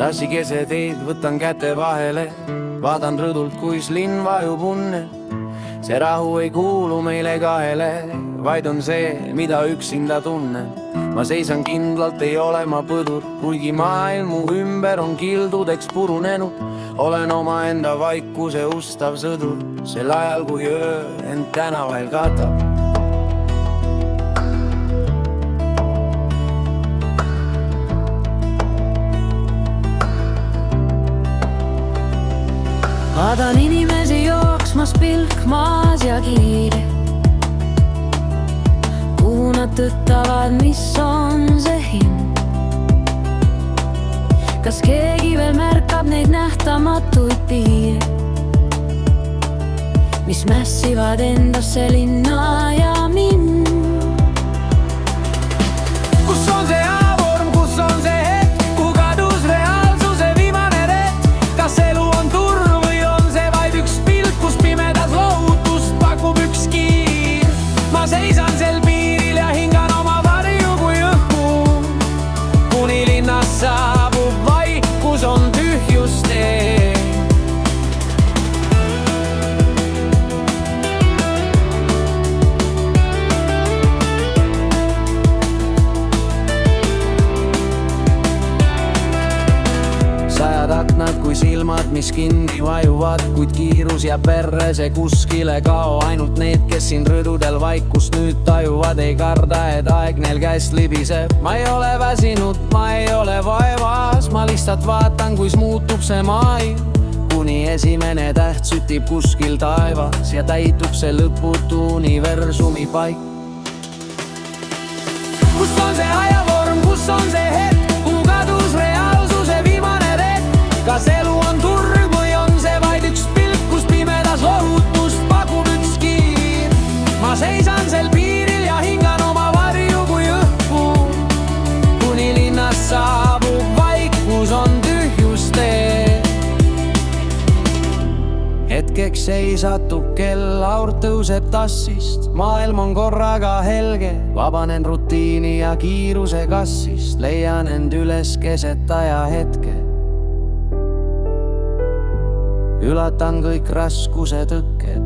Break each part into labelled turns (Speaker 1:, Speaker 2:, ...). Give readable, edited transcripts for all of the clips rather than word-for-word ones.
Speaker 1: tassi keset teed, võtan käte vahele, vaatan rõdult, kuis linn vajub unne. See rahu ei kuulu meile kahele, vaid on see, mida üksinda tunnen. Ma seisan kindlalt, ei ole ma põdur, kuigi maailm mu ümber on kildudeks purunenud. Olen omaenda vaikuse ustav sõdur, sel ajal kui öö end tänavail katab.
Speaker 2: Vaatan inimesi jooksmas pilk maas ja kiire, kuhu nad tõttavad, mis on see hind. Kas keegi veel märkab neid nähtamatuid piire, mis mässivad endasse linna ja mind?
Speaker 1: Kus on see avorm, kus on see hetk, kuhu kadus reaalsuse viimane retk? Kas elu on turv või on see vaid üks pilk, kus pimedas lohutust pakub üks kiir? Ma seisan sel piiril ja hingan oma varju kui õhku, kuni linnas saabub vaikus, on tühjus tee. Sajad aknad kui silmad, mis kinni vajuvad, kuid kiirus jääb perre, see kuskile kao. Ainult need, kes siin rõdudel vaikust nüüd tajuvad, ei karda, et aeg neil käest libiseb. Ma ei ole väsinud, ma ei ole vaevas, ma lihtsalt vaatan, kuis muutub see maailm, kuni esimene täht sütib kuskil taevas ja täitub see lõputu universumi paik. Kus on see ajavorm, kus on see hetk, kuhu kadus reaalsuse viimane retk? Kas elu on turg või on see vaid üks pilk, kus pimedas lohutust pakub üks kiir? Ma seisan sel piiril ja hingan oma varju kui õhku, kuni linnas saabub vaikus, on tühjus tee. Hetkeks seisatub kell, aur tõuseb tassist, maailm on korraga helge. Vabanen rutiini ja kiiruse kassist, leian end üles keset ajahetke. Ülatan kõik raskuse tõkked.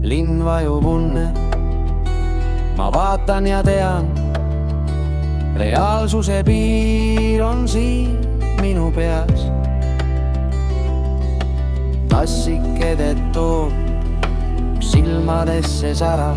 Speaker 1: Linn vajub unne, ma vaatan ja tean, reaalsuse piir on siin minu peas. Tassikedet toob silmadesse sära.